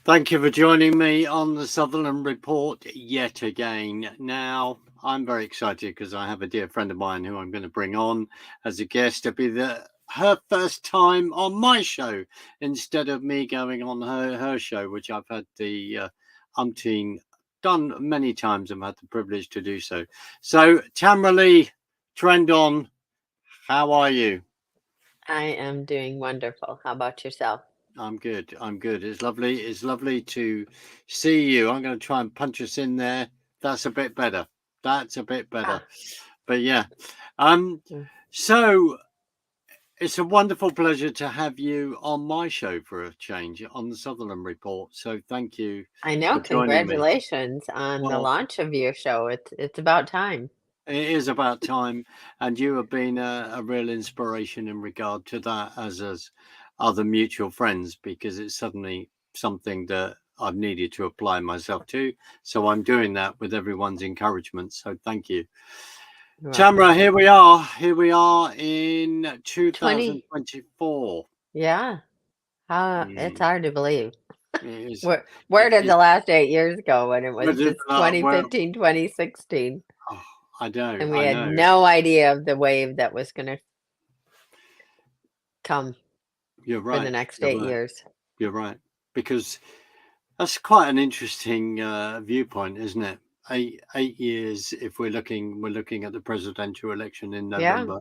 Thank you for joining me on the Sutherland Report yet again. Now, I'm very excited because I have a dear friend of mine who I'm going to bring on as a guest to be her first time on my show instead of me going on her show, which I've had the umpteen done many times and had the privilege to do so. So, Tamara Leigh, trend on. How are you? I am doing wonderful. How about yourself? I'm good. I'm good. It's lovely. It's lovely to see you. I'm going to try and punch us in there. That's a bit better. That's a bit better. Ah, But yeah. Um. mm. So it's a wonderful pleasure to have you on my show for a change on the Sutherland Report. So thank you I know. for joining me. Congratulations on the Well, launch of your show. It's about time. it is about time, and you have been a real inspiration in regard to that, as other mutual friends, because it's suddenly something that I've needed to apply myself to. So I'm doing that with everyone's encouragement. So thank you, You're welcome. Tamara. Here we are. Here we are in 20. 2024. Yeah. It's Mm, hard to believe. it is. Where It did is. the last 8 years go when it Where was did just that? Where? 2015, 2016, Oh, I know. and we I had know. no idea of the wave that was going to come You're for the right. next You're eight right. years? You're right. Because that's quite an interesting viewpoint, isn't it? 8 years. If we're looking at the presidential election in Yeah. November.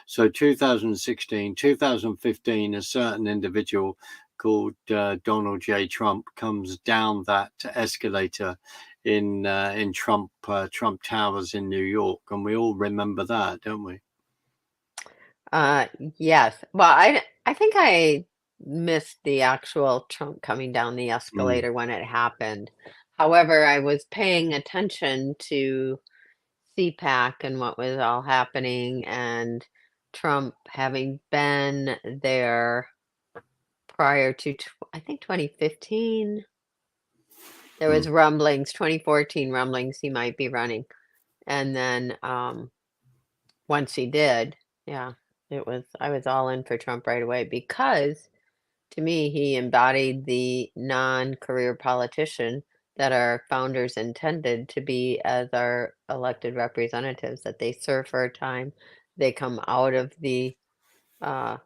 So 2016, 2015, a certain individual called Donald J. Trump comes down that escalator in Trump Towers in New York, and we all remember that, don't we? Uh, yes. Well, I think I missed the actual Trump coming down the Mm, escalator when it happened. However, I was paying attention to CPAC and what was all happening, and Trump having been there prior to, I think 2015. There mm. was rumblings, 2014 rumblings he might be running. And then once he did, yeah, I was all in for Trump right away because to me, he embodied the non-career politician that our founders intended to be as our elected representatives, that they serve for a time, they come out of the uh,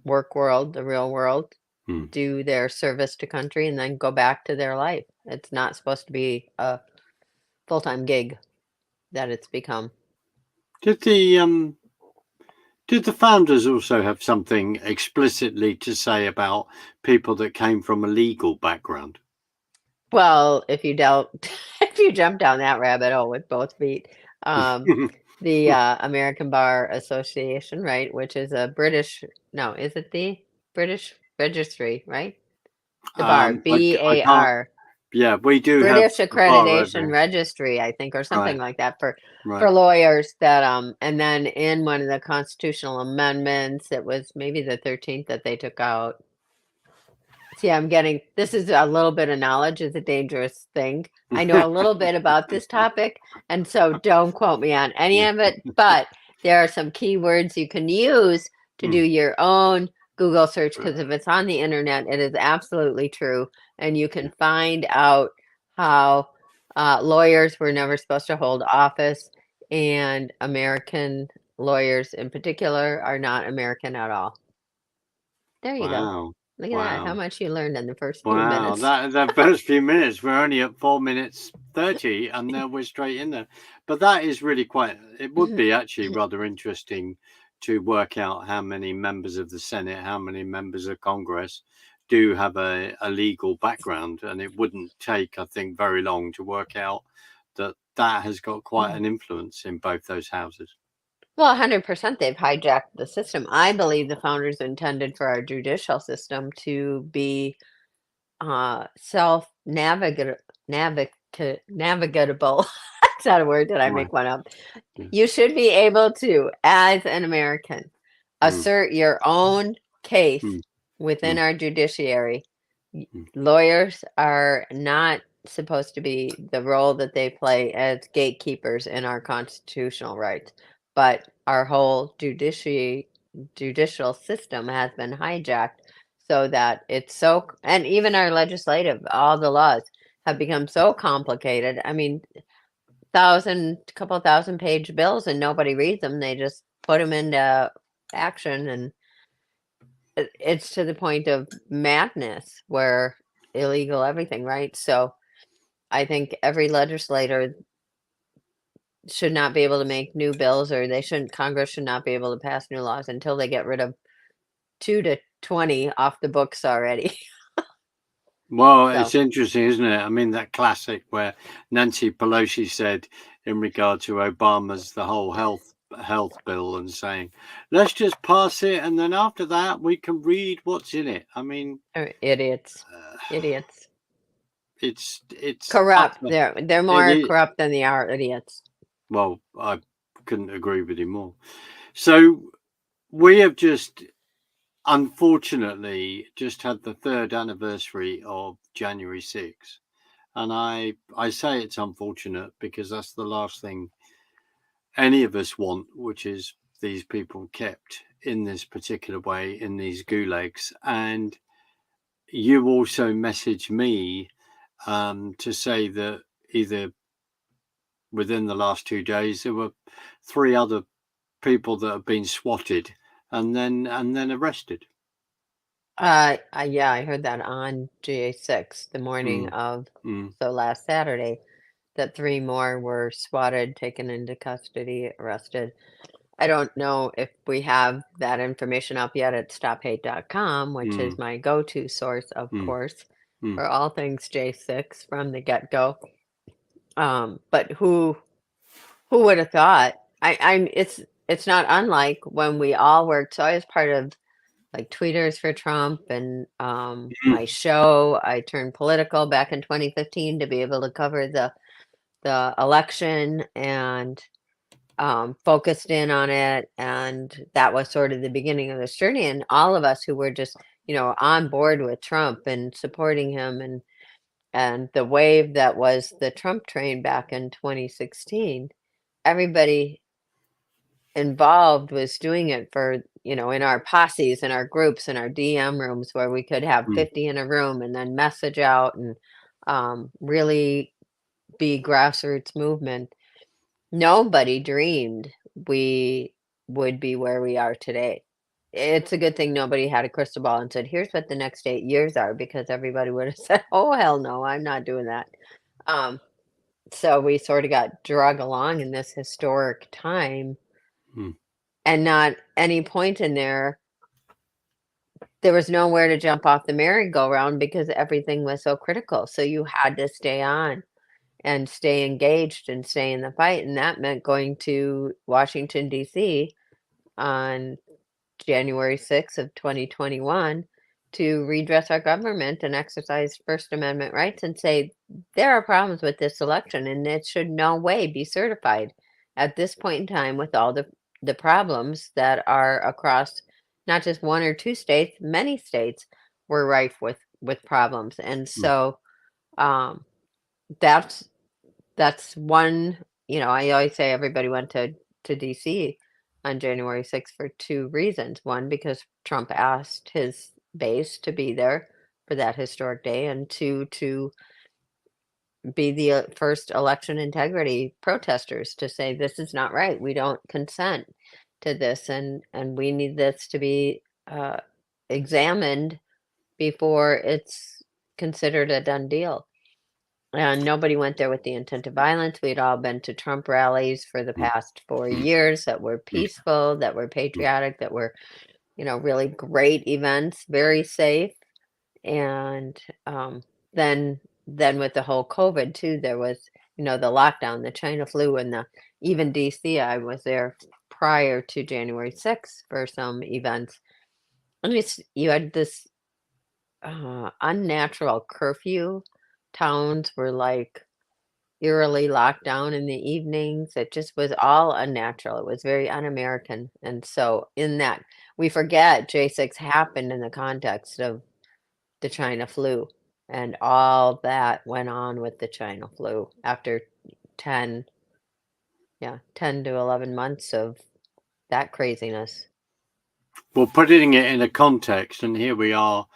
work world, the real world, Mm. do their service to country, and then go back to their life. It's not supposed to be a full-time gig that it's become. Did the founders also have something explicitly to say about people that came from a legal background? Well, if you dealt, if you jump down that rabbit hole with both feet, um, the American Bar Association, right, which is a British, no, is it the British Registry, right? The bar, I can't. BAR, Yeah, we do have British a bar over Accreditation here. Registry, I think, or something Right, like that right. for lawyers that and then in one of the constitutional amendments, it was maybe the 13th that they took out. See, I'm getting this is a little bit of knowledge is a dangerous thing. I know a little bit about this topic, and so don't quote me on any of it, but there are some keywords you can use to do Mm, your own Google search because if it's on the internet, it is absolutely true, and you yeah. can find out how lawyers were never supposed to hold office, and American lawyers in particular are not American at all. There you go. Wow, Look at that. How wow, much you learned in the first few wow. minutes. That first few minutes, we're only at 4 minutes 30, and now we're straight in there. But that is really quite. It would be actually rather interesting to work out how many members of the Senate, how many members of Congress do have a legal background, and it wouldn't take, I think, very long to work out that that has got quite an influence in both those houses. Well, 100% they've hijacked the system. I believe the founders intended for our judicial system to be navigatable. That's not a word. Did I Right. make one up? Yeah. You should be able to, as an American, Mm, assert your own case mm, within mm, our judiciary. mm. Lawyers are not supposed to be the role that they play as gatekeepers in our constitutional rights, but our whole judicial system has been hijacked so that it's and even our legislative, all the laws have become so complicated. I mean, couple thousand page bills and nobody reads them. They just put them into action, and it's to the point of madness where illegal everything, right? So I think every legislator should not be able to make new bills, or Congress should not be able to pass new laws until they get rid of 2 to 20 off the books already. Well, So, it's interesting, isn't it? I mean, that classic where Nancy Pelosi said in regard to Obama's the whole health bill and saying, "Let's just pass it, and then after that we can read what's in it." I mean, idiots, uh, idiots. it's Corrupt. utter. They're It more is. corrupt than they are idiots. Well, I couldn't agree with you more. So we have just unfortunately just had the third anniversary of January 6th. And I say it's unfortunate because that's the last thing any of us want, which is these people kept in this particular way in these gulags. And you also messaged me to say that either within the last 2 days there were three other people that have been swatted and then arrested. Yeah, I heard that on GA6 the morning Mm, of, mm, so last Saturday, that 3 more were swatted, taken into custody, arrested. I don't know if we have that information up yet at stophate.com, which is mm, my go-to source, of mm, course, mm, for all things J6 from the get-go. But who would have thought? It's not unlike when we all worked. So I was part of like Tweeters for Trump and mm, my show. I turned political back in 2015 to be able to cover the election and focused in on it. And that was sort of the beginning of this journey. And all of us who were just, on board with Trump and supporting him, and the wave that was the Trump train back in 2016, everybody involved was doing it for, in our posses, in our groups, in our DM rooms where we could have mm, 50 in a room and then message out and really be grassroots movement. Nobody dreamed we would be where we are today. It's a good thing nobody had a crystal ball and said, here's what the next 8 years are, because everybody would have said, oh, hell no, I'm not doing that. Um, so we sort of got drug along in this historic time, mm, and not any point in there was nowhere to jump off the merry-go-round because everything was so critical. So you had to stay on and stay engaged and stay in the fight. And that meant going to Washington, D.C. on January 6th of 2021 to redress our government and exercise First Amendment rights and say, there are problems with this election and it should no way be certified at this point in time with all the problems that are across not just one or two states, many states were rife with problems. And mm, so um, that's that's one, I always say everybody went to DC on January 6th for two reasons. One, because Trump asked his base to be there for that historic day, and two, to be the first election integrity protesters to say this is not right. We don't consent to this, and we need this to be examined before it's considered a done deal. And nobody went there with the intent of violence. We'd all been to Trump rallies for the mm, past 4 mm, years that were mm, peaceful, that were mm, patriotic, that were, really great events, very safe. And then with the whole COVID too, there was, the lockdown, the China flu, and even DC. I was there prior to January 6th for some events. And you had this unnatural curfew. Towns were like eerily locked down in the evenings. It just was all unnatural. It was very un-American. And so in that, we forget J6 happened in the context of the China flu, and all that went on with the China flu after 10, yeah, 10 to 11 months of that craziness. Well, putting it in a context, and here we are,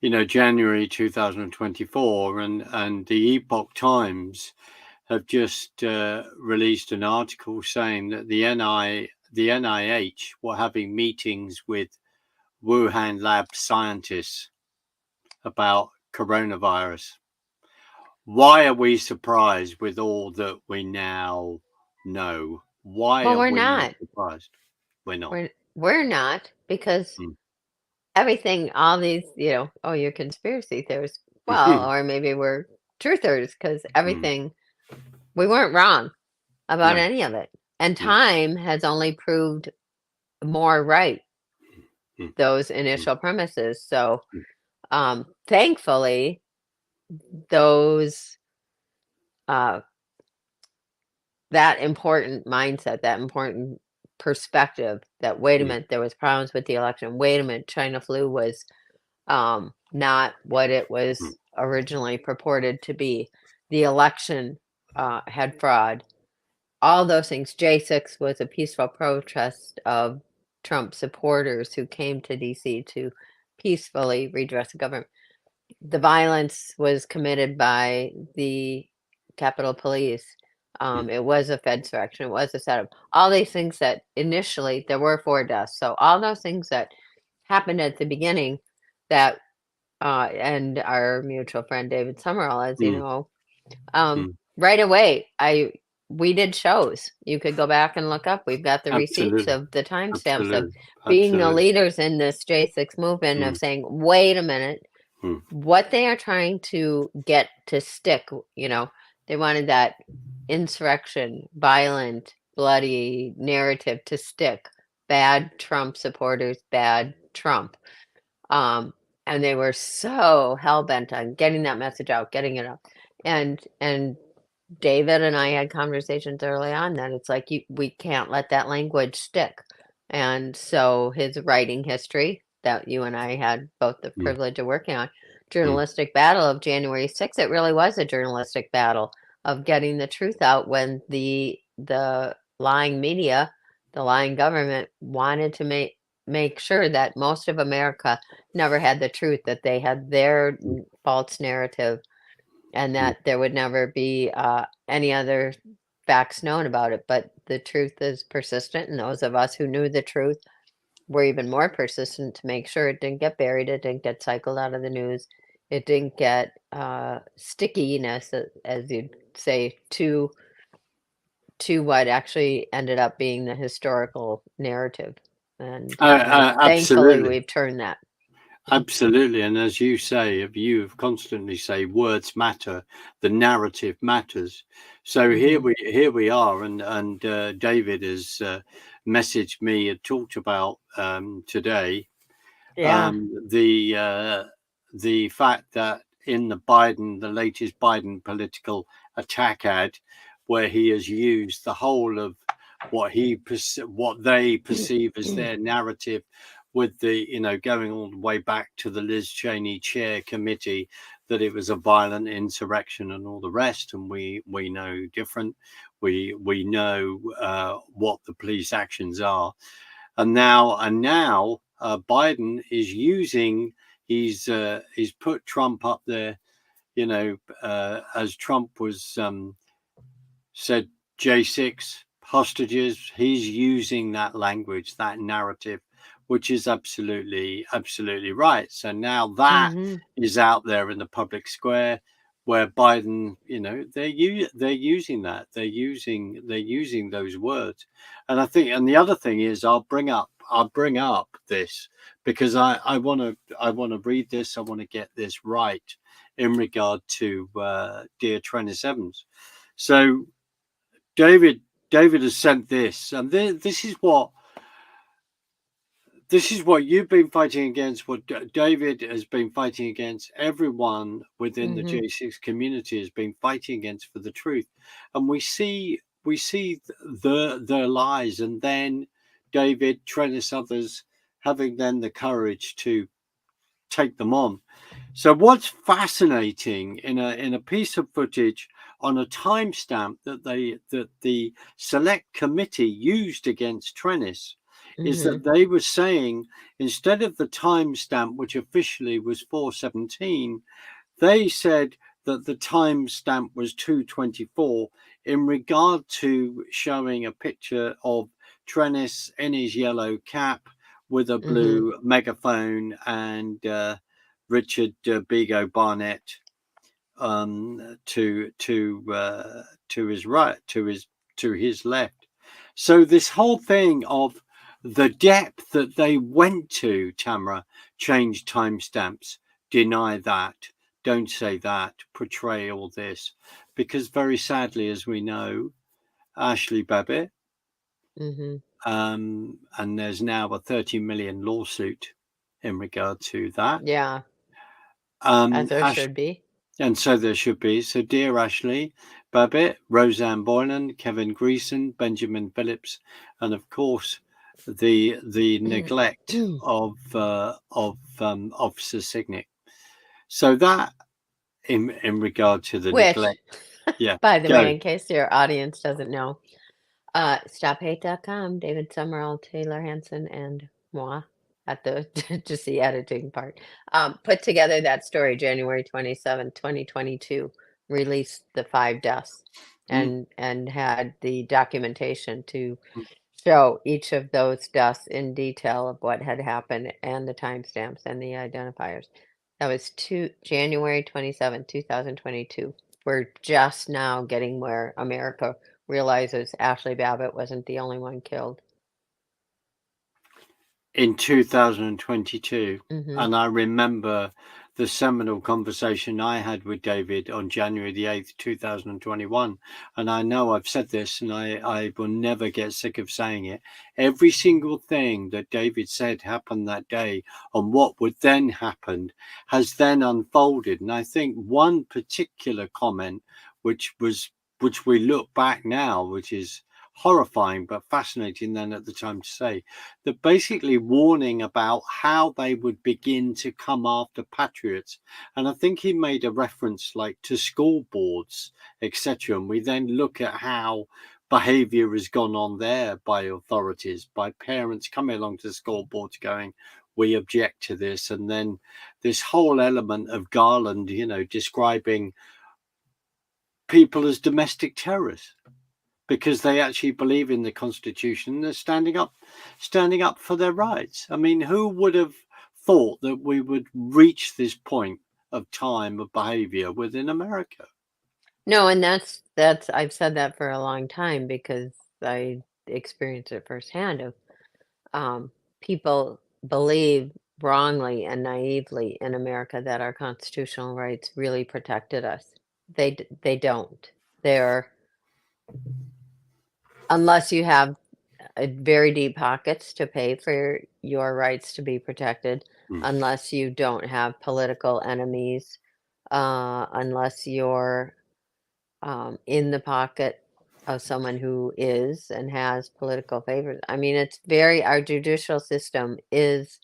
January 2024, and the Epoch Times have just released an article saying that the NIH were having meetings with Wuhan lab scientists about coronavirus. Why are we surprised with all that we now know? Why Well, are we're we not not. surprised? We're not. We're not because Mm. everything, all these, oh, you're conspiracy theorists. Well, Mhm. or maybe we're truthers because Mm. everything, we weren't wrong about No, any of it. And no. time has only proved more right Mm. those Mm. initial premises. So, Mm. thankfully, those uh, that important mindset, that important perspective that wait a Mm. minute, there was problems with the election. Wait a minute, China flu was not what it Mm. was originally purported to be. The election had fraud. All those things. J6 was a peaceful protest of Trump supporters who came to DC to peacefully redress the government. The violence was committed by the Capitol Police. Mm. It was a Fedsurrection. It was a setup. All these things that initially there were 4 deaths. So all those things that happened at the beginning that and our mutual friend David Summerall, as you Mm. know, Mm. right away, we did shows. You could go back and look up. We've got the receipts Absolutely. of the timestamps of Absolutely. being the Absolutely. leaders in this J6 movement Mm. of saying, wait a minute, Mm. what they are trying to get to stick, they wanted that insurrection, violent, bloody narrative to stick. Bad Trump supporters, bad Trump. Um, and they were so hell bent on getting that message out, getting it out. And David and I had conversations early on that it's like we can't let that language stick. And so his writing history that you and I had both the Mm. privilege of working on, Mm. journalistic battle of January 6th, it really was a journalistic battle of getting the truth out when the lying media, the lying government wanted to make sure that most of America never had the truth, that they had their Mm. false narrative and Mm. that there would never be any other facts known about it. But the truth is persistent, and those of us who knew the truth were even more persistent to make sure it didn't get buried, it didn't get cycled out of the news, it didn't get stickiness, as you'd say, to what actually ended up being the historical narrative. And thankfully, Absolutely. we've turned that. Absolutely. And as you say, if you constantly say words matter, the narrative matters. So Hmm. here we are, and David has messaged me and talked about today Yeah. the fact that in the latest Biden political attack ad, where he has used the whole of what they perceive as their narrative, with the going all the way back to the Liz Cheney chair committee, that it was a violent insurrection and all the rest, and we know different. We know what the police actions are, and now Biden is using. He's put Trump up there, as Trump was said J6 hostages. He's using that language, that narrative, which is absolutely right. So now that Hmm. is out there in the public square, where Biden, they're using that. They're using those words, and I think, and the other thing is, I'll bring up this because I want to read this. I want to get this right in regard to dear Trennis Evans. So David David has sent this, and this is what you've been fighting against. What David has been fighting against. Everyone within the Hmm. J6 community has been fighting against for the truth, and we see their lies, and then David, Trennis, others having then the courage to take them on. So what's fascinating in a piece of footage on a timestamp that the select committee used against Trennis is Mhm. that they were saying instead of the timestamp, which officially was 417, they said that the timestamp was 224 in regard to showing a picture of Trennis in his yellow cap with a Mhm. blue megaphone and Richard Bego Barnett to his right, to his left. So this whole thing of the depth that they went to, Tamara, change timestamps, deny that, don't say that, portray all this, because very sadly, as we know, Ashley Babbitt, Mhm. and there's now a 30 million lawsuit in regard to that. Yeah, as there Ash, should be. and so there should be. So, dear Ashley Babbitt, Roseanne Boylan, Kevin Greason, Benjamin Phillips, and of course, the neglect of Officer Signick. So that in regard to the Which, neglect, yeah, by the way, go. in case your audience doesn't know, StopHate.com, David Summerall, Taylor Hanson, and moi at the just the editing part, put together that story January 27, 2022, released the 5 deaths Mm, and had the documentation to mm. show each of those deaths in detail of what had happened and the timestamps and the identifiers. That was January 27, 2022. We're just now getting where America realizes Ashley Babbitt wasn't the only one killed. In 2022. Mhm. And I remember the seminal conversation I had with David on January the 8th, 2021. And I know I've said this and I will never get sick of saying it. Every single thing that David said happened that day and what would then happen has then unfolded. And I think one particular comment, which we look back now, which is horrifying but fascinating then at the time to say, that basically warning about how they would begin to come after patriots. And I think he made a reference like to school boards, etc. And we then look at how behavior has gone on there by authorities, by parents coming along to the school boards going, we object to this. And then this whole element of Garland, describing people as domestic terrorists because they actually believe in the Constitution and they're standing up for their rights. I mean, who would have thought that we would reach this point of time of behavior within America? No, and that's I've said that for a long time because I experienced it firsthand of um, people believe wrongly and naively in America that our constitutional rights really protected us. They don't. They're unless you have very deep pockets to pay for your rights to be protected, Mm. unless you don't have political enemies, unless you're in the pocket of someone who is and has political favors. I mean, our judicial system is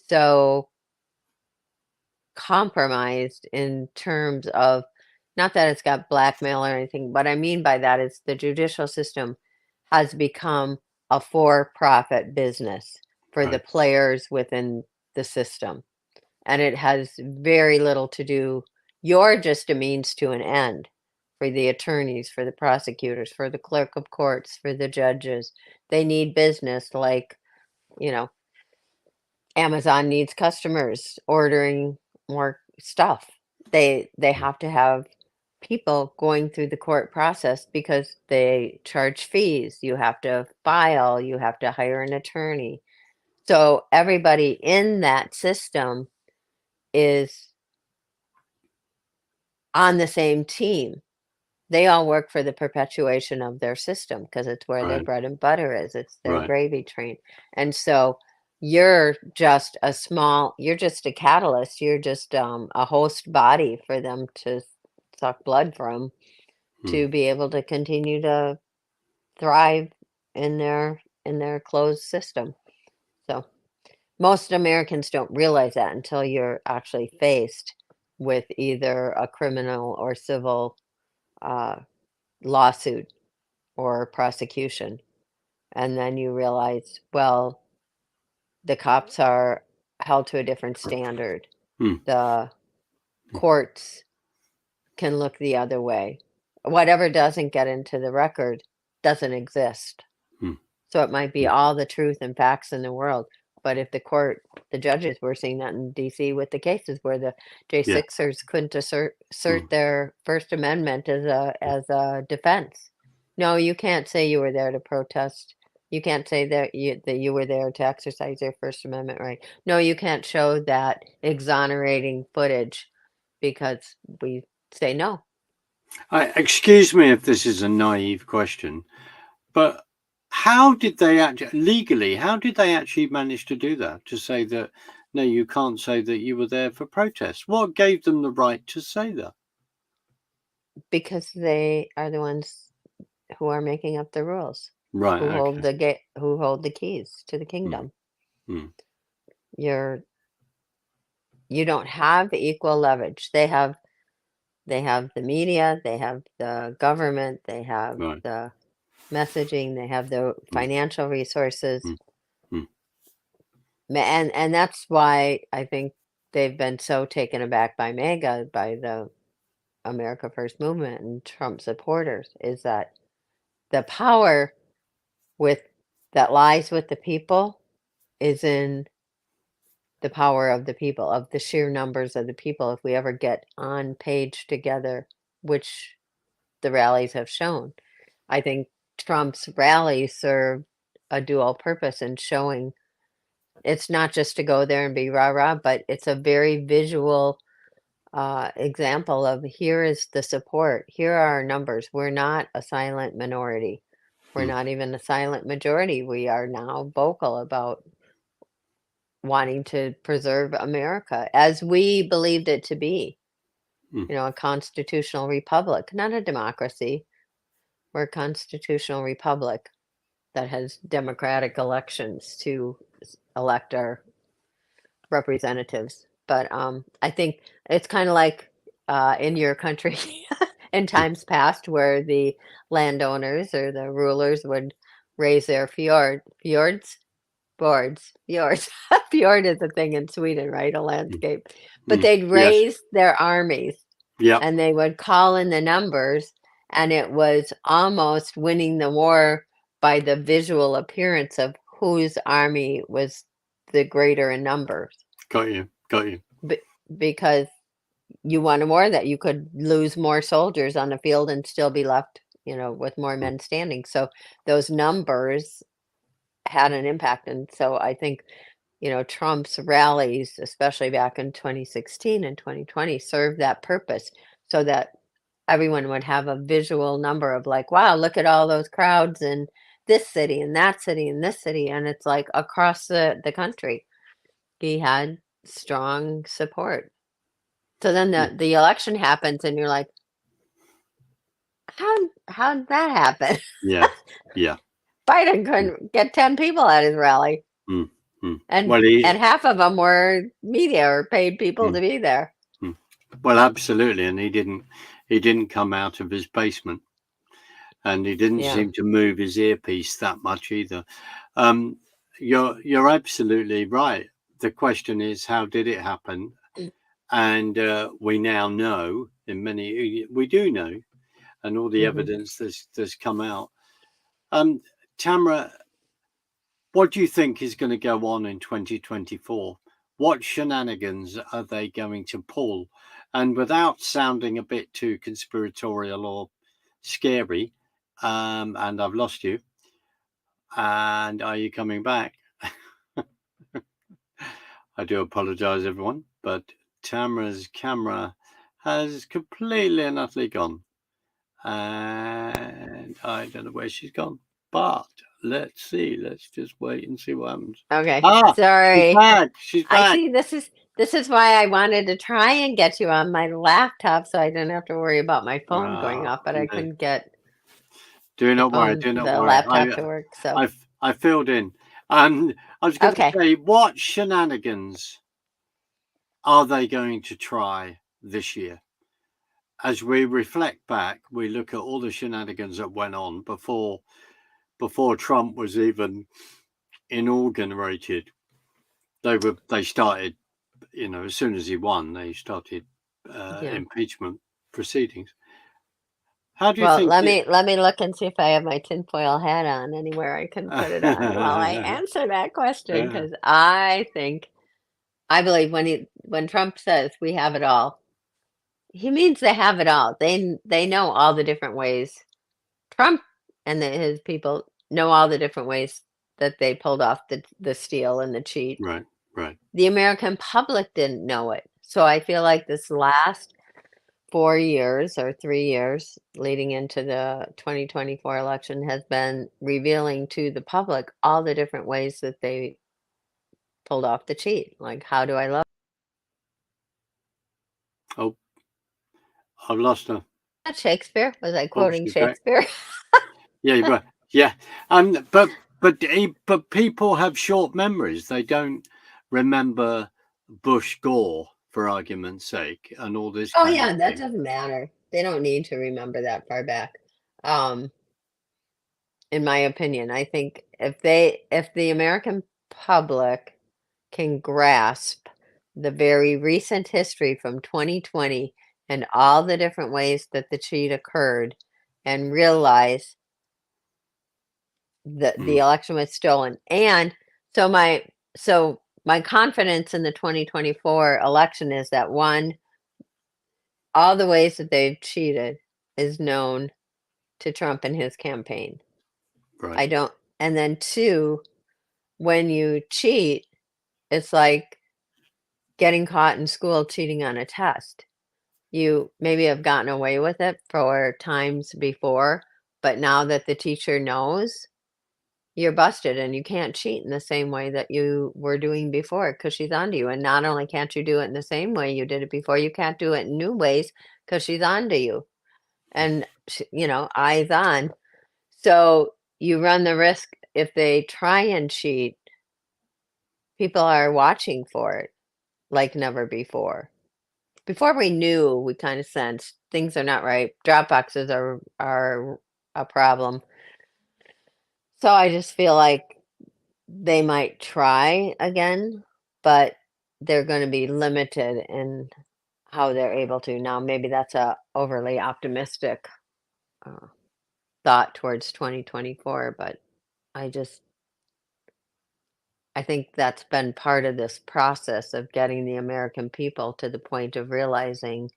so compromised in terms of not that it's got blackmail or anything, what I mean by that is the judicial system has become a for-profit business for the Right. players within the system. And it has very little to do, you're just a means to an end for the attorneys, for the prosecutors, for the clerk of courts, for the judges. They need business like, you know, Amazon needs customers ordering more stuff. They Mm. have to have people going through the court process because they charge fees. You have to file, you have to hire an attorney. So everybody in that system is on the same team. They all work for the perpetuation of their system because it's where their Right. bread and butter is. It's their Right. gravy train. And so you're just a catalyst. You're just a host body for them to suck blood from Mm. to be able to continue to thrive in their closed system. So most Americans don't realize that until you're actually faced with either a criminal or civil uh, lawsuit or prosecution. And then you realize, well, the cops are held to a different standard. mm, The courts can look the other way. Whatever doesn't get into the record doesn't exist. mm, So it might be mm. all the truth and facts in the world. But if the judges were seeing that in DC with the cases where the Yeah. J6ers couldn't assert Mm, their First Amendment as a defense. No, you can't say you were there to protest. You can't say that you were there to exercise your First Amendment right. No, you can't show that exonerating footage because we say no. excuse me if this is a naive question, but how did they actually legally? How did they actually manage to do that? To say that no, you can't say that you were there for protest. What gave them the right to say that? Because they are the ones who are making up the rules, Right. Okay. who hold the keys to the Mm, kingdom. mm, You're you don't have equal leverage. They have the media, they have the government, they have right. the messaging, they have the Mm, financial resources. mm, mm, And that's why I think they've been so taken aback by MAGA, by the America First movement and Trump supporters, is that the power with that lies with the people is in the power of the people, of the sheer numbers of the people. If we ever get on page together, which the rallies have shown, I think Trump's rallies serve a dual purpose in showing it's not just to go there and be rah rah, but it's a very visual example of here is the support. Here are our numbers. We're not a silent minority. We're mm, not even a silent majority. We are now vocal about wanting to preserve America as we believed it to be, mm, a constitutional republic, not a democracy. We're a constitutional republic that has democratic elections to elect our representatives. But I think it's kind of like in your country in mm, times past where the landowners or the rulers would raise their fjords. Fjord is a thing in Sweden, right? A mm, landscape. But mm. they'd Yes. raise their armies Yep. and they would call in the numbers, and it was almost winning the war by the visual appearance of whose army was the greater in numbers. Got you. Got you. B- because you won a war that you could lose more soldiers on the field and still be left, with more Mm, men standing. So those numbers had an impact. And so I think Trump's rallies, especially back in 2016 and 2020, served that purpose so that everyone would have a visual number of like, wow, look at all those crowds in this city and that city and this city. And it's like across the country, he had strong support. So then mm. the election happens and you're like, how did that happen? Yeah. Yeah. Biden Mm, couldn't get 10 people at his rally. mm, mm. And Well, and half of them were media or paid people mm, to be there. mm. Well, absolutely, and he didn't come out of his basement, and he didn't Yeah. seem to move his earpiece that much either. Um, you're absolutely right. The question is, how did it happen? And we now know, we do know, and all the Mhm. evidence that's come out. Um, Tamara, what do you think is going to go on in 2024? What shenanigans are they going to pull? And without sounding a bit too conspiratorial or scary, and I've lost you. And are you coming back? I do apologize, everyone, but Tamara's camera has completely and utterly gone. And I don't know where she's gone. But let's see. Let's just wait and see what happens. Okay. Ah, she's Sorry. back. She's I back. see this is why I wanted to try and get you on my laptop so I didn't have to worry about my phone going Ah, off, but I no, couldn't get do not worry. Do not the worry. laptop to work. So, I filled in. And I was going to okay. say, what shenanigans are they going to try this year? As we reflect back, we look at all the shenanigans that went on before Trump was even inaugurated. They started, as soon as he won, they started Yeah. impeachment proceedings. How do you Well, think let it? me let me look and see if I have my tinfoil hat on anywhere I can put it on while I answer that question, Yeah, because I believe when Trump says we have it all, he means they have it all. They know all the different ways. Trump and his people know all the different ways that they pulled off the steal and the cheat. right, right. The American public didn't know it. So I feel like this last 4 years or 3 years leading into the 2024 election has been revealing to the public all the different ways that they pulled off the cheat. Like, how do I love Oh, I've lost her. that? Shakespeare? Was I Oh, quoting she's back. Shakespeare? Yeah, you were. Yeah, but people have short memories. They don't remember Bush Gore, for argument's sake, and all this Oh kind of yeah, that thing. doesn't matter. They don't need to remember that far back. Um, in my opinion, I think if the American public can grasp the very recent history from 2020 and all the different ways that the cheat occurred and realize that the Mm, election was stolen. And so my confidence in the 2024 election is that one, all the ways that they've cheated is known to Trump and his campaign. right. I don't, and then two, when you cheat, it's like getting caught in school cheating on a test. You maybe have gotten away with it for times before, but now that the teacher knows, you're busted and you can't cheat in the same way that you were doing before because she's onto you. And not only can't you do it in the same way you did it before, you can't do it in new ways because she's onto you. And, eyes on. So you run the risk if they try and cheat, people are watching for it like never before. Before we knew, we kind of sensed things are not right. Drop boxes are a problem. So I just feel like they might try again, but they're going to be limited in how they're able to. Now, maybe that's a overly optimistic uh, thought towards 2024, but I just I think that's been part of this process of getting the American people to the point of realizing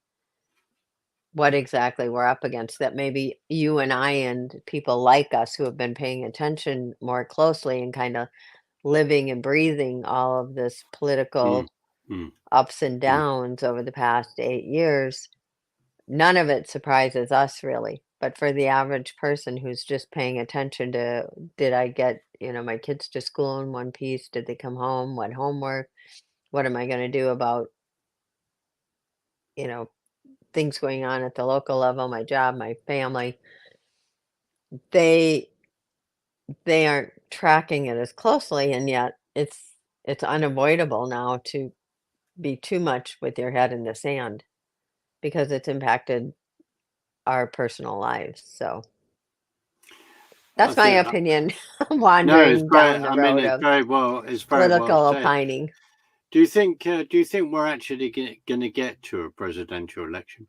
what exactly we're up against, that maybe you and I and people like us who have been paying attention more closely and kind of living and breathing all of this Mm, political mm, ups and mm. downs over the past 8 years, none of it surprises us really. But for the average person who's just paying attention to, did I get, my kids to school in one piece? Did they come home? What homework? What am I going to do about, you know, things going on at the local level, my job, my family? They they aren't tracking it as closely, and yet it's unavoidable now to be too much with your head in the sand because it's impacted our personal lives. So I that's my think opinion, no, it's wandering very. down the I mean, road of it's very well political said. opining. Do you think we're actually going to get to a presidential election?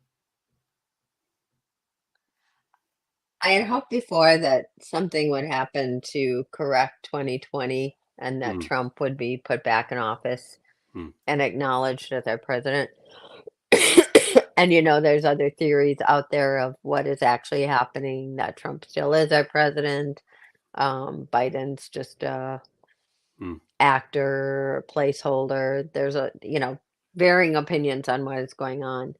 I had hoped before that something would happen to correct 2020 and that Mm, Trump would be put back in office mm, and acknowledged as our president. And there's other theories out there of what is actually happening, that Trump still is our president. Biden's just a mm. actor, placeholder. There's varying opinions on what is going on.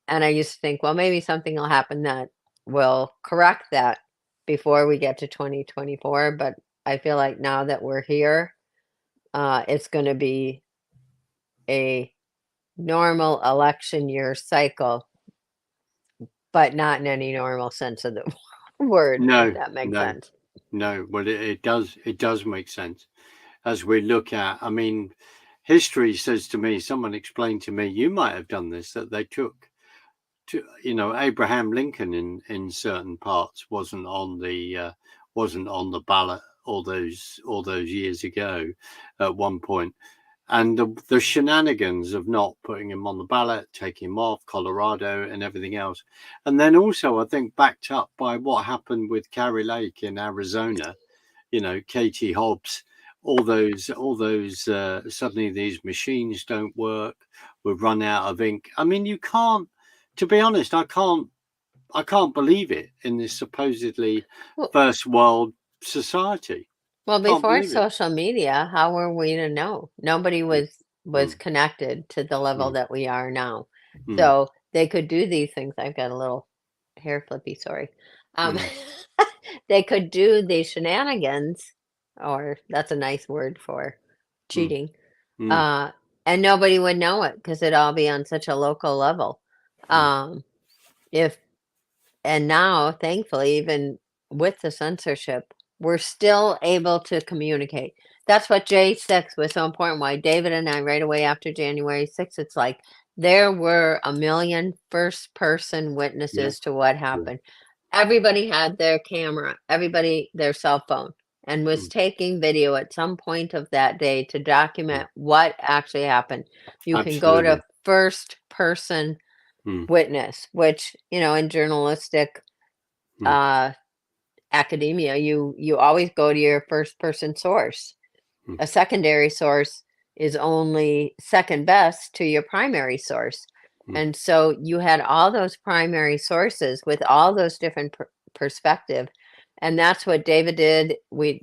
And I used to think, well, maybe something will happen that will correct that before we get to 2024. But I feel like now that we're here, it's going to be a normal election year cycle, but not in any normal sense of the word, if No, that makes no, sense. no. Well, it does. It does make sense as we look at. I mean, history says to me. Someone explained to me. You might have done this. That they took to Abraham Lincoln in certain parts wasn't on the ballot all those years ago at one point. And the shenanigans of not putting him on the ballot, taking him off, Colorado, and everything else. And then also, I think, backed up by what happened with Carrie Lake in Arizona, Katie Hobbs, all those, suddenly these machines don't work, we've run out of ink. I mean, you can't, to be honest, I can't believe it in this supposedly Well, first world society. well, Can't before believe it. social media, how were we to know? Nobody Mm, was mm, connected to the level mm, that we are now. mm, So they could do these things. I've got a little hair flippy, sorry. Um, mm, they could do these shenanigans, or that's a nice word for mm, cheating, mm, uh, and nobody would know it because it'd all be on such a local level. mm, Um, if and now, thankfully, even with the censorship, we're still able to communicate. That's what J6 was so important. Why David and I, right away after January 6th, it's like there were a million first person yeah, witnesses to what yeah, happened. Everybody had their camera, everybody their cell phone, and was mm, taking video at some point of that day to mm, document what actually happened. You can go to absolutely. first person Mm, witness, which, in journalistic mm, uh, academia, you always go to your first person source. mm, A secondary source is only second best to your primary source. mm, And so you had all those primary sources with all those different perspective. And that's what David did with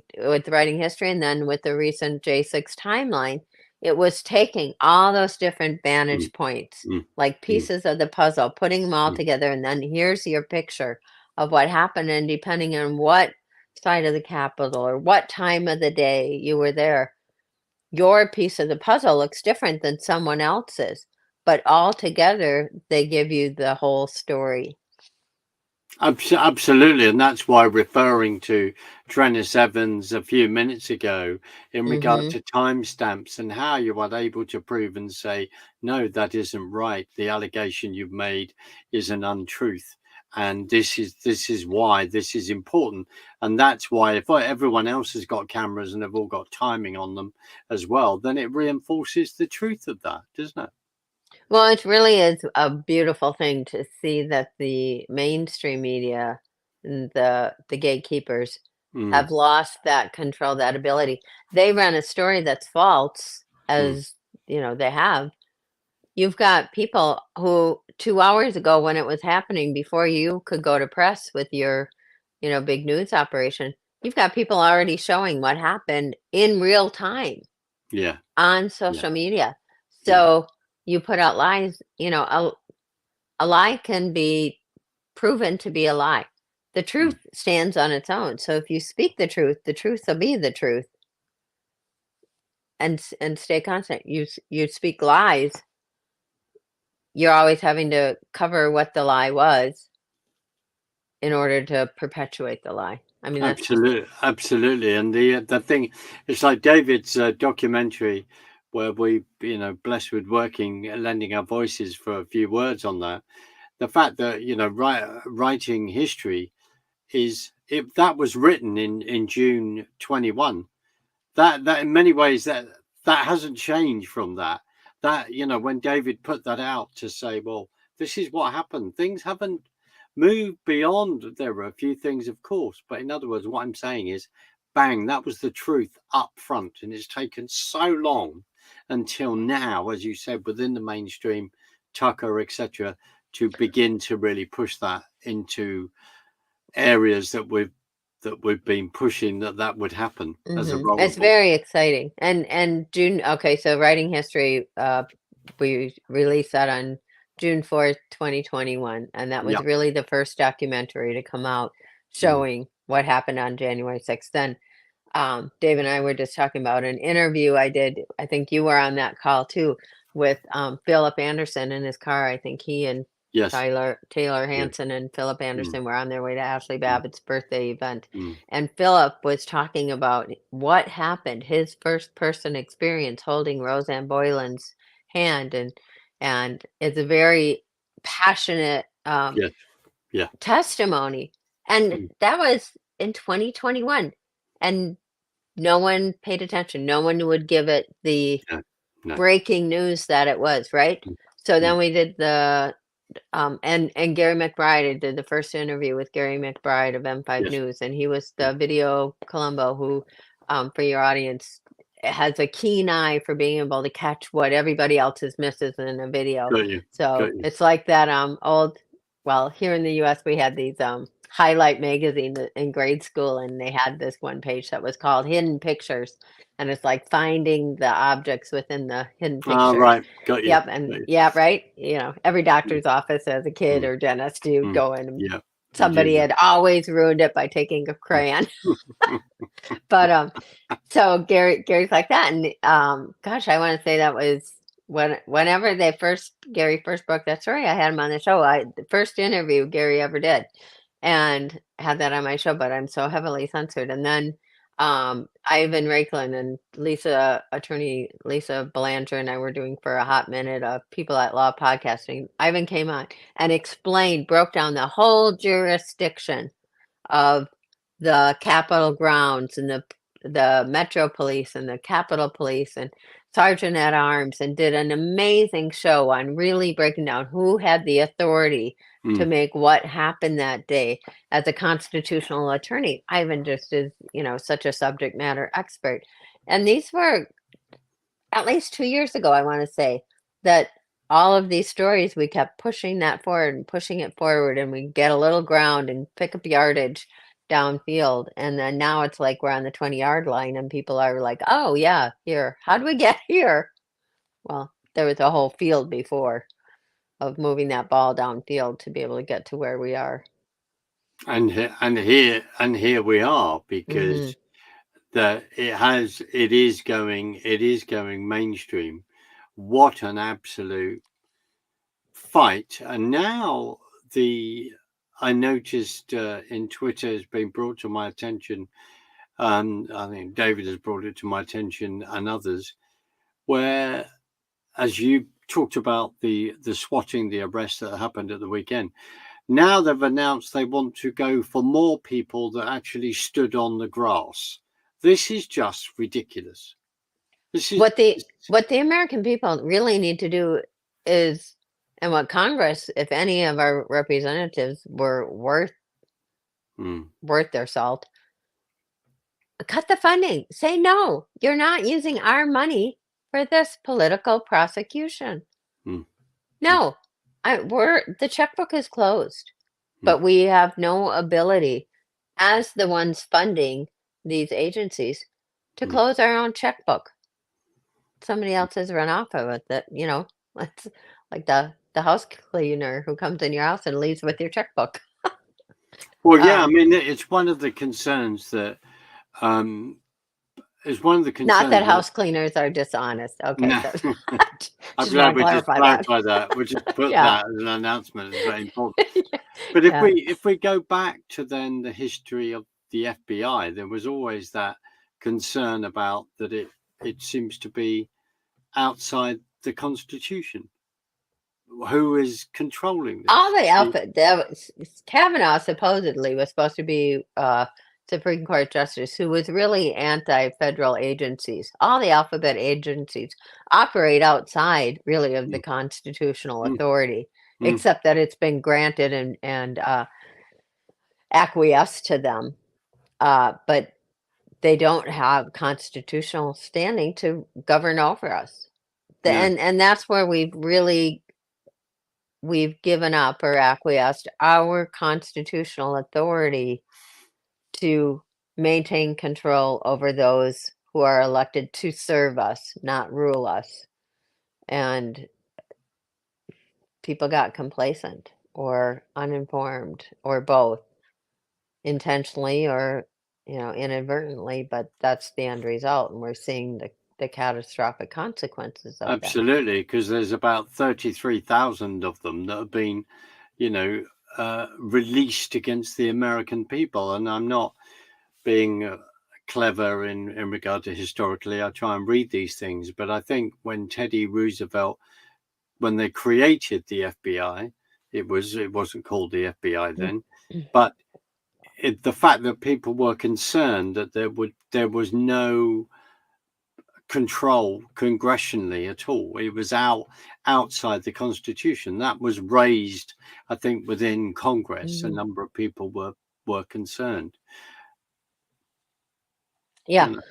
writing history, and then with the recent J6 timeline, it was taking all those different mm, vantage points, mm, like mm, pieces of the puzzle, putting them all mm. together, and then here's your picture of what happened. And depending on what side of the Capitol or what time of the day you were there, your piece of the puzzle looks different than someone else's, but all together they give you the whole story. Absolutely, and that's why referring to Trennis Evans a few minutes ago in regard Mhm. to timestamps and how you are able to prove and say, no, that isn't right. The allegation you've made is an untruth. And this is why this is important. And that's why if everyone else has got cameras and they've all got timing on them as well, then it reinforces the truth of that, doesn't it? Well, it really is a beautiful thing to see that the mainstream media and the gatekeepers Mm, have lost that control, that ability. They run a story that's false, mm, as they have. You've got people who 2 hours ago when it was happening, before you could go to press with your, big news operation, you've got people already showing what happened in real time yeah, on yeah, social media. yeah. So you put out lies, a lie can be proven to be a lie. The Mm. truth stands on its own. So if you speak the truth will be the truth, and stay constant. You speak lies, you're always having to cover what the lie was in order to perpetuate the lie. I mean, that's just Absolutely, absolutely, and the thing, it's like David's documentary, where we, blessed with working, lending our voices for a few words on that. The fact that writing history is if that was written in June 21, that in many ways that hasn't changed from that. That when David put that out to say, well, this is what happened, things haven't moved beyond. There were a few things, of course, but in other words, what I'm saying is, bang, that was the truth up front, and it's taken so long until now, as you said, within the mainstream, Tucker, etc., to begin to really push that into areas that we've been pushing that would happen as a it's vulnerable. very exciting. And June, okay, so writing history, we released that on June 4th, 2021, and that was Yeah. really the first documentary to come out Mm. showing what happened on January 6th. Then Dave and I were just talking about an interview I did. I think you were on that call too, with Philip Anderson in his car. I think he and Yes. Taylor Yeah. Hanson and Philip Mm. Anderson were on their way to Ashley Mm. Babbitt's birthday event. Mm. And Philip was talking about what happened, his first person experience holding Roseanne Boylan's hand, and it's a very passionate Yes. Yeah. testimony. And Mm. that was in 2021. And no one paid attention. No one would give it the No, no. breaking news that it was, right? Mm, So mm, then we did the and Gary McBride, I did the first interview with Gary McBride of M5 yes. News, and he was Mm. the video Columbo who, for your audience, has a keen eye for being able to catch what everybody else's misses in a video. Got you. So Got you. it's like that old, well, here in the US we had these highlight magazine in grade school, and they had this one page that was called Hidden Pictures, and it's like finding the objects within the hidden Ah, pictures. right. Got you. Yep, and Got you. yeah, right. Every Mm, doctor's office as a kid mm, or dentist, you'd mm. go in and Yeah. You somebody did. had always ruined it by taking a crayon. Mm. But so Gary's like that, and gosh, I want to say that was whenever Gary first broke that story, I had him on the show. The first interview Gary ever did, and had that on my show. But I'm so heavily censored. And then Ivan Raiklin and attorney Lisa Belanger and I were doing for a hot minute of People at Law podcasting. Ivan came on and broke down the whole jurisdiction of the Capitol grounds and the Metro Police and the Capitol Police and Sergeant at Arms, and did an amazing show on really breaking down who had the authority to Mm. make what happened that day. As a constitutional attorney, Ivan just is, such a subject matter expert. And these were at least 2 years ago, I want to say, that all of these stories, we kept pushing that forward and pushing it forward, and we get a little ground and pick up yardage downfield. And then now it's like we're on the 20-yard line, and people are like, oh, yeah, here. How do we get here? Well, there was a whole field before of moving that ball downfield to be able to get to where we are. And here we are, Hmm. because it is going mainstream. What an absolute fight. And now I noticed in Twitter has been brought to my attention. I think David has brought it to my attention and others, where, as you talked about the swatting, the arrest that happened at the weekend, now they've announced they want to go for more people that actually stood on the grass. This is just ridiculous. This is, What the American people really need to do is, and what Congress, if any of our representatives were mm, worth their salt, cut the funding. Say no, you're not using our money for this political prosecution. mm, mm, No, the checkbook is closed, mm, but we have no ability as the ones funding these agencies to mm. close our own checkbook. Somebody else has run off of it, that, it's like the house cleaner who comes in your house and leaves with your checkbook. Well, yeah, I Um, mean, it's one of the concerns that um, it's one of the Not that concerns that house cleaners are dishonest. Okay, no, so I'm just want glad to we just clarify that. clarified that. We just put Yeah. that as an announcement. It's very important. But if Yeah. we go back to then the history of the FBI, there was always that concern about that it seems to be outside the Constitution. Who is controlling All this? the alpha Kavanaugh supposedly was supposed to be Supreme Court justice who was really anti-federal agencies. All the alphabet agencies operate outside really of the Mm, constitutional mm, authority, mm. except that it's been granted and acquiesced to them. But they don't have constitutional standing to govern over us. No, And that's where we've given up or acquiesced our constitutional authority to maintain control over those who are elected to serve us, not rule us. And people got complacent or uninformed or both, intentionally or inadvertently, but that's the end result, and we're seeing the catastrophic consequences of that. absolutely, because there's about 33,000 of them that have been, you know, released against the American people. And I'm not being clever in regard to historically. I try and read these things, but I think when Teddy Roosevelt, when they created the FBI, it wasn't called the FBI then, but the fact that people were concerned that there was no control congressionally at all. It was outside the Constitution. That was raised, I think, within Congress. A Mhm. number of people were concerned. Yeah. And,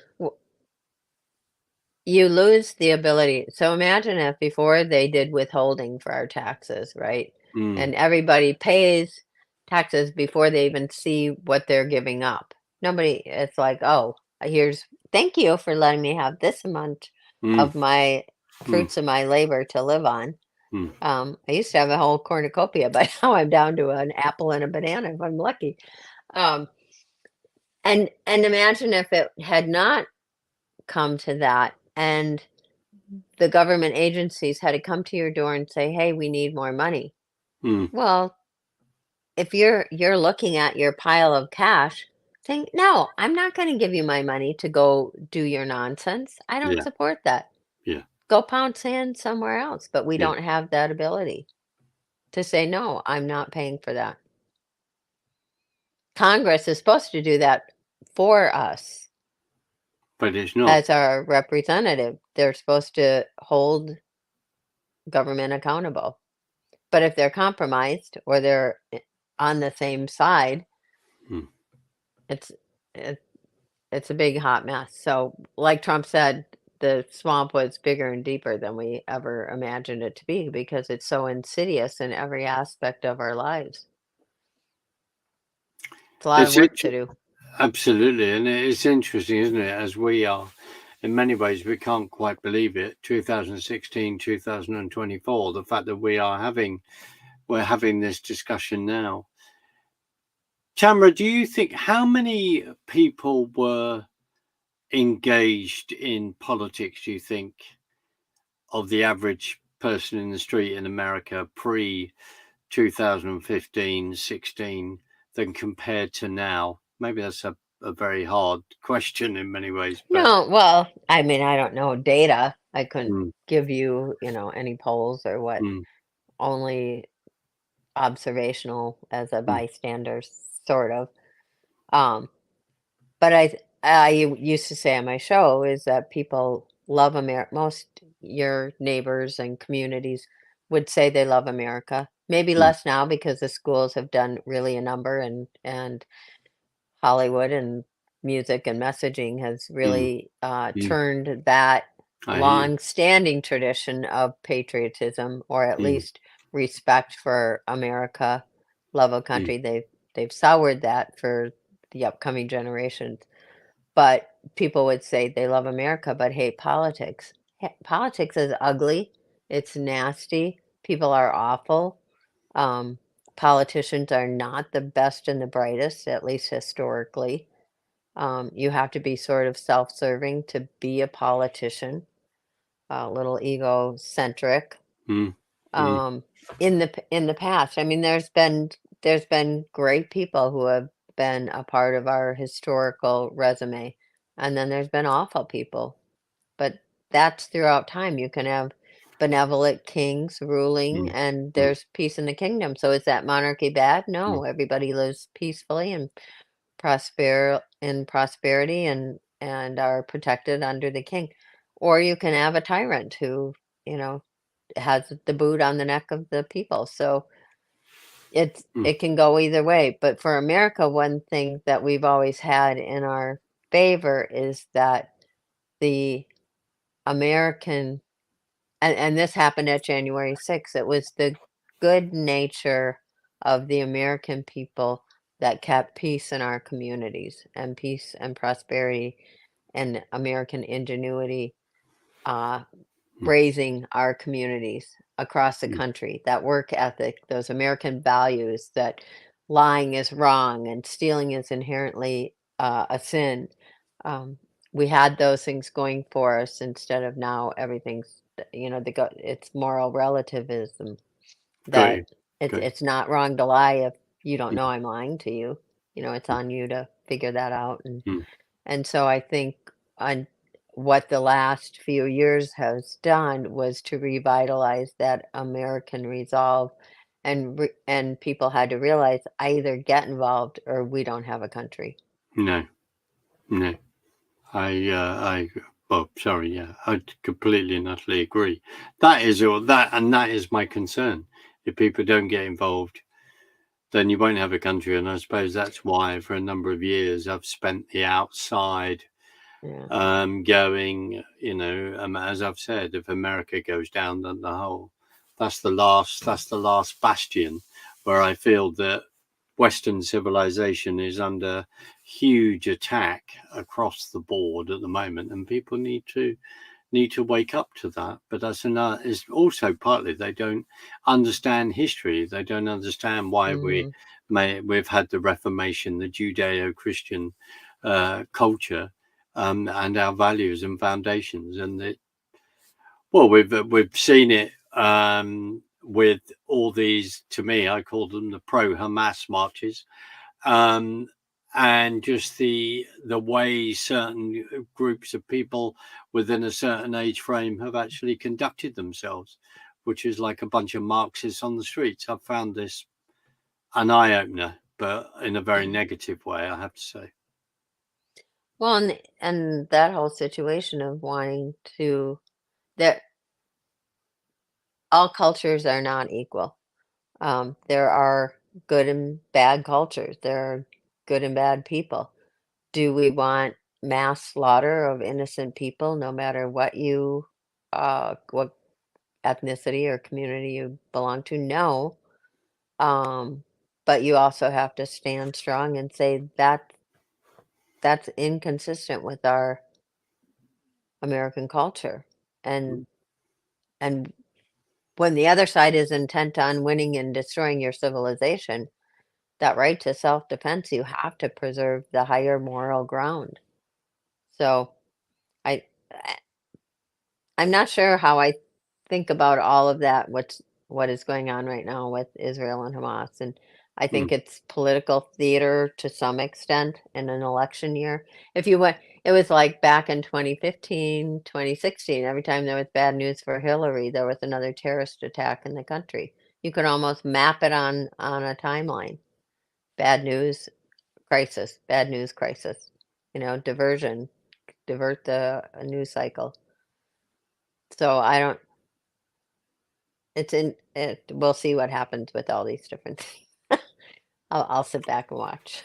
You lose the ability. So imagine if before they did withholding for our taxes, right? mm, And everybody pays taxes before they even see what they're giving up. Nobody, it's like, oh, here's, thank you for letting me have this amount mm, of my mm, fruits of my labor to live on. mm, I used to have a whole cornucopia, but now I'm down to an apple and a banana if I'm lucky. Um, and imagine if it had not come to that, and the government agencies had to come to your door and say, "Hey, we need more money." mm, Well, if you're looking at your pile of cash saying, "No, I'm not going to give you my money to go do your nonsense. I don't yeah, support that. yeah, Go pound sand somewhere else." But we yeah. don't have that ability to say, "No, I'm not paying for that." Congress is supposed to do that for us But it's not. as our representative. They're supposed to hold government accountable. But if they're compromised or they're on the same side, Mm. it's it, it's a big hot mess. So, like Trump said, the swamp was bigger and deeper than we ever imagined it to be because it's so insidious in every aspect of our lives. It's a lot of It's work to do. absolutely, and it's interesting, isn't it? As we are, in many ways, we can't quite believe it. 2016, 2024. The fact that we're having this discussion now. Tamara, do you think how many people were engaged in politics? Do you think of the average person in the street in America pre 2015, 16 than compared to now? Maybe that's a very hard question in many ways, but No, well, I mean, I don't know data. I couldn't mm, give you, any polls or what, mm, only observational as a mm, bystander, sort of. Um, But I used to say on my show is that people love America. Most your neighbors and communities would say they love America. Maybe mm, less now because the schools have done really a number, and Hollywood and music and messaging has mm, really mm. turned that I hear you. long-standing tradition of patriotism, or at Mm, least respect for America, love of mm, country. They've soured that for the upcoming generations. But people would say they love America but hate politics. Politics is ugly. It's nasty. People are awful. Um, Politicians are not the best and the brightest, at least historically. You have to be sort of self-serving to be a politician, a little egocentric. mm, mm, Um, in the past, I mean, there's been great people who have been a part of our historical resume, and then there's been awful people. But that's throughout time. You can have benevolent kings ruling, mm, and mm, there's peace in the kingdom. So is that monarchy bad? mm, No, everybody lives peacefully and prosperity, and are protected under the king. Or you can have a tyrant who, you know, has the boot on the neck of the people. So mm, it can go either way. But for America, one thing that we've always had in our favor is that the American, and this happened at January 6th, it was the good nature of the American people that kept peace in our communities, and peace and prosperity and American ingenuity, uh, mm, raising our communities across the mm. country. That work ethic, those American values that lying is wrong and stealing is inherently a sin. Um, we had those things going for us instead of now everything's, it's moral relativism Got you. that it's Got you. it's not wrong to lie if you don't Mm, know I'm lying to you. It's on you to figure that out. and mm, and so I think on what the last few years has done was to revitalize that American resolve and people had to realize I either get involved or we don't have a country. No, no. I, well, sorry, yeah, I completely and utterly agree. That is all that, and that is my concern. If people don't get involved, then you won't have a country. And I suppose that's why, for a number of years, I've spent the outside, Yeah. going. As I've said, if America goes down, then the whole that's the last bastion where I feel that Western civilization is under huge attack across the board at the moment, and people need to wake up to that. But that's another is also partly they don't understand history. They don't understand why Hmm. we've had the Reformation, the Judeo-Christian culture, and our values and foundations. And well, we've seen it with all these. To me, I call them the pro-Hamas marches, um, and just the way certain groups of people within a certain age frame have actually conducted themselves, which is like a bunch of Marxists on the streets. I've found this an eye opener, but in a very negative way, I have to say. Well, and that whole situation of wanting to that all cultures are not equal. There are good and bad cultures. There are good and bad people. Do we want mass slaughter of innocent people, no matter what ethnicity or community you belong to? No. Um, but you also have to stand strong and say that that's inconsistent with our American culture. And and when the other side is intent on winning and destroying your civilization, that right to self-defense, you have to preserve the higher moral ground. So I I'm not sure how I think about all of that, what is going on right now with Israel and Hamas. And I think Mm. it's political theater to some extent in an election year. If you went, it was like back in 2015, 2016. Every time there was bad news for Hillary, there was another terrorist attack in the country. You could almost map it on a timeline. Bad news, crisis, bad news, crisis. Diversion, divert the news cycle. So I don't It's in it we'll see what happens with all these different things. I'll sit back and watch.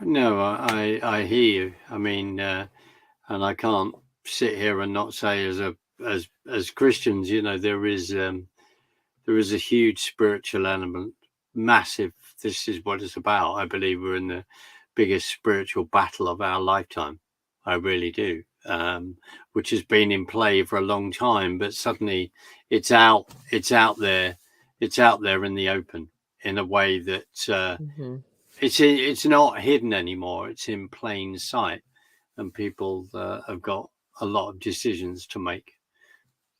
No, I hear you. I mean, and I can't sit here and not say as Christians, there is a huge spiritual element, massive. This is what it's about. I believe we're in the biggest spiritual battle of our lifetime. I really do. Which has been in play for a long time, but suddenly it's out there, it's out there in the open in a way that Mhm. it's not hidden anymore. It's in plain sight, and people have got a lot of decisions to make.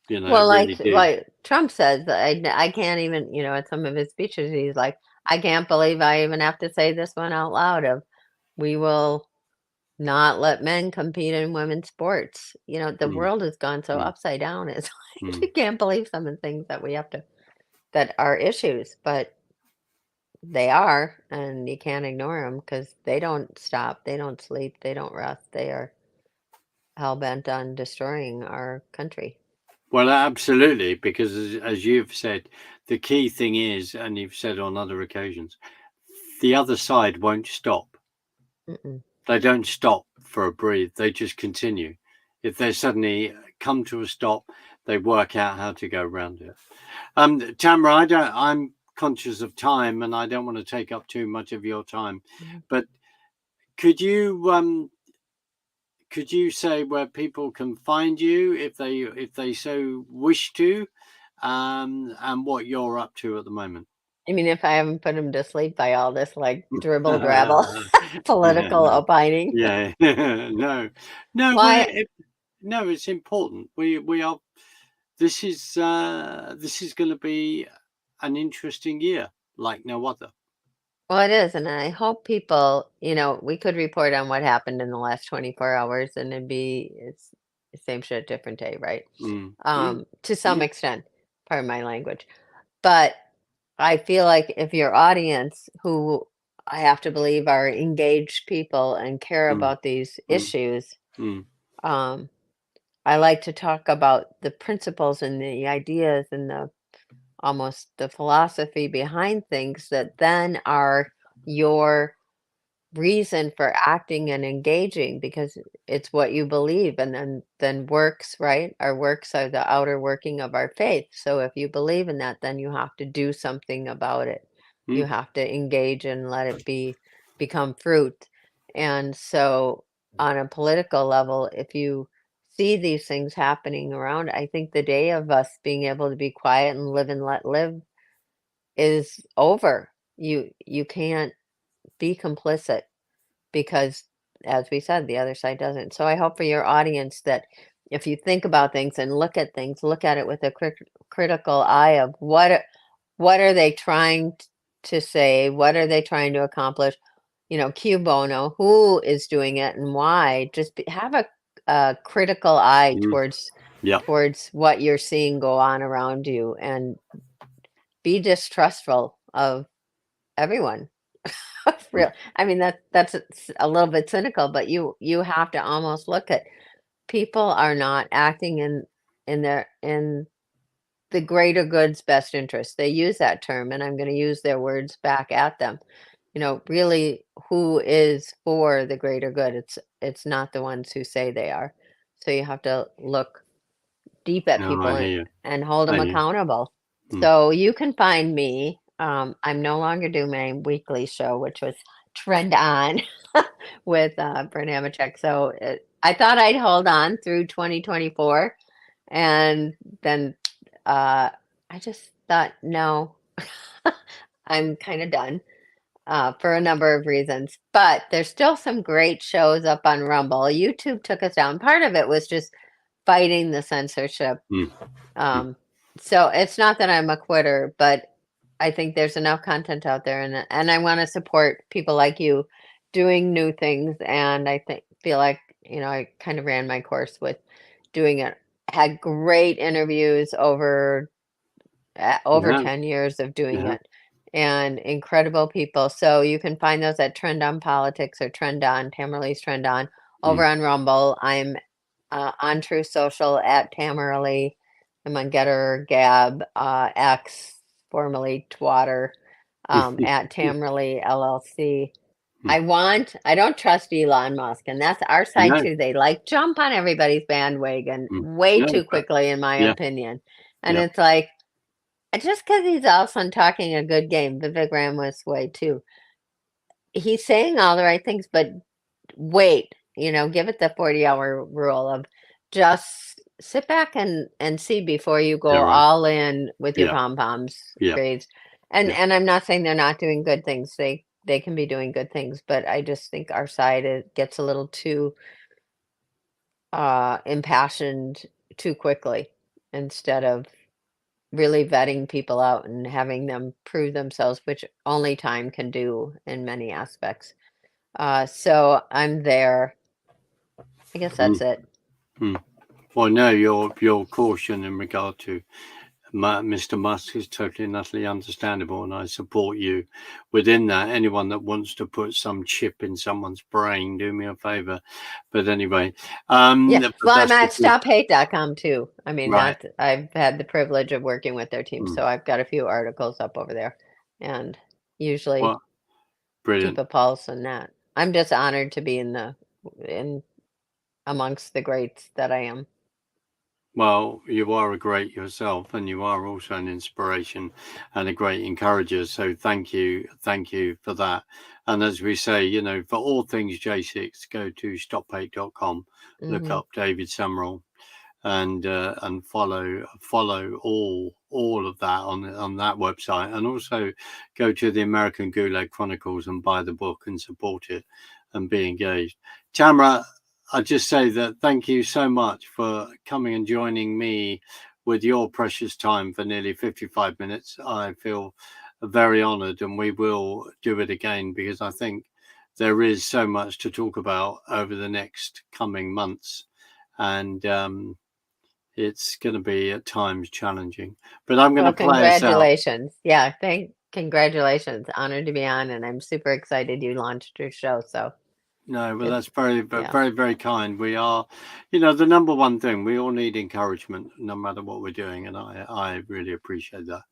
Well, Really do. like Trump says, I can't even, at some of his speeches, he's like, "I can't believe I even have to say this one out loud of we will not let men compete in women's sports." The Mm, world has gone so mm, upside down. It's like mm. you can't believe some of the things that we have to that are issues, but they are, and you can't ignore them because they don't stop, they don't sleep, they don't rest. They are hell bent on destroying our country. Well, absolutely, because as you've said, the key thing is, and you've said on other occasions, the other side won't stop. Mm-mm. They don't stop for a breathe. They just continue. If they suddenly come to a stop, they work out how to go around it. Tamara, I'm conscious of time, and I don't want to take up too much of your time, Mhm. but could you say where people can find you if they so wish to, and what you're up to at the moment? I mean, if I haven't put him to sleep by all this like dribble drabble political opining. Yeah, no, no. Well, Why? no, it's important. We are. This is going to be an interesting year, like no other. Well, it is, and I hope people, we could report on what happened in the last 24 hours, and it's the same shit, different day, right? Mm, mm, To some yeah. extent, pardon my language, but I feel like if your audience, who I have to believe are engaged people and care Mm, about these mm, issues, mm, um, I like to talk about the principles and the ideas and the almost the philosophy behind things that then are your reason for acting and engaging because it's what you believe, and then works, right? Our works are the outer working of our faith. So if you believe in that, then you have to do something about it. You mm. have to engage and let it become fruit. And so on a political level, if you see these things happening around, I think the day of us being able to be quiet and live and let live is over. You can't be complicit because, as we said, the other side doesn't. So I hope for your audience that if you think about things and look at things, look at it with a critical eye of what are they trying to say? What are they trying to accomplish? You know, Q bono, who is doing it and why? Just have a critical eye Mm. Yeah. towards what you're seeing go on around you, and be distrustful of everyone. Mm. Real. I mean, that's a little bit cynical, but you have to almost look at people are not acting in the greater good's best interest. They use that term, and I'm going to use their words back at them. You know, really, who is for the greater good? It's not the ones who say they are. So you have to look deep at No, I people hear you. and hold I them hear you. accountable. Mm. So you can find me. I'm no longer doing my weekly show, which was Trend On with Brent Hamachek. So I thought I'd hold on through 2024, and then I just thought, no, I'm kind of done for a number of reasons. But there's still some great shows up on Rumble. YouTube took us down. Part of it was just fighting the censorship. Mm. Mm. Um, so it's not that I'm a quitter, but I think there's enough content out there, and I want to support people like you doing new things. And I think feel like, you know, I kind of ran my course with doing it. Had great interviews over Yeah. 10 years of doing Yeah. it, and incredible people. So you can find those at Trend on Politics or Trend on Tamara Lee's Trend on over Mm. on Rumble. I'm on True Social at Tamara Leigh. I'm on Getter, Gab, X, formerly Twatter, at Tamara Leigh LLC. Mm. I don't trust Elon Musk, and that's our side No. too. They like jump on everybody's bandwagon Mm. way No, too but quickly, in my yeah. opinion. And Yeah. it's like, just because he's all of a sudden talking a good game, Vivek ran this way too. He's saying all the right things, but wait, you know, give it the 40-hour rule of just sit back and see before you go Yeah. Right. all in with your Yeah. pom-poms Yeah. grades. Yeah. And I'm not saying they're not doing good things. They can be doing good things, but I just think our side gets a little too impassioned too quickly, instead of really vetting people out and having them prove themselves, which only time can do in many aspects. So I'm there. I guess Mm. that's it. Mm. Well, no, your caution in regard to Mr. Musk is totally and utterly understandable, and I support you within that. Anyone that wants to put some chip in someone's brain, do me a favor. But anyway, Yeah. but Well, I'm that's at the stophate.com too. I mean, right. that I've had the privilege of working with their team, Mm. so I've got a few articles up over there, and usually Well, keep brilliant. a pulse on that. I'm just honored to be in amongst the greats that I am. Well, you are a great yourself, and you are also an inspiration and a great encourager. So thank you for that. And as we say, you know, for all things J6, go to stop8.com, look Hmm. up David Summerall, and follow all of that on that website, and also go to the American Gulag Chronicles and buy the book and support it and be engaged. Tamara, I just say that thank you so much for coming and joining me with your precious time for nearly 55 minutes. I feel very honored, and we will do it again because I think there is so much to talk about over the next coming months. And it's going to be at times challenging. But I'm going to Well, play us out. congratulations. Yeah, congratulations. Honored to be on, and I'm super excited you launched your show. So No, well, it's that's very, yeah, very, very kind. We are, the number one thing. We all need encouragement, no matter what we're doing, and I really appreciate that.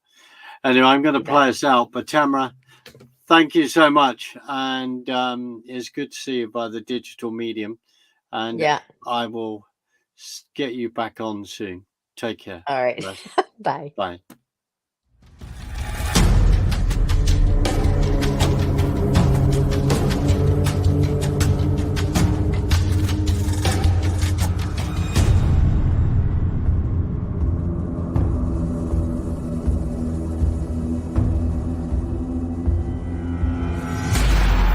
Anyway, I'm going to you bet. play us out. But Tamara, thank you so much, and it's good to see you by the digital medium. And Yeah. I will get you back on soon. Take care. All right. Bless. Bye. Bye.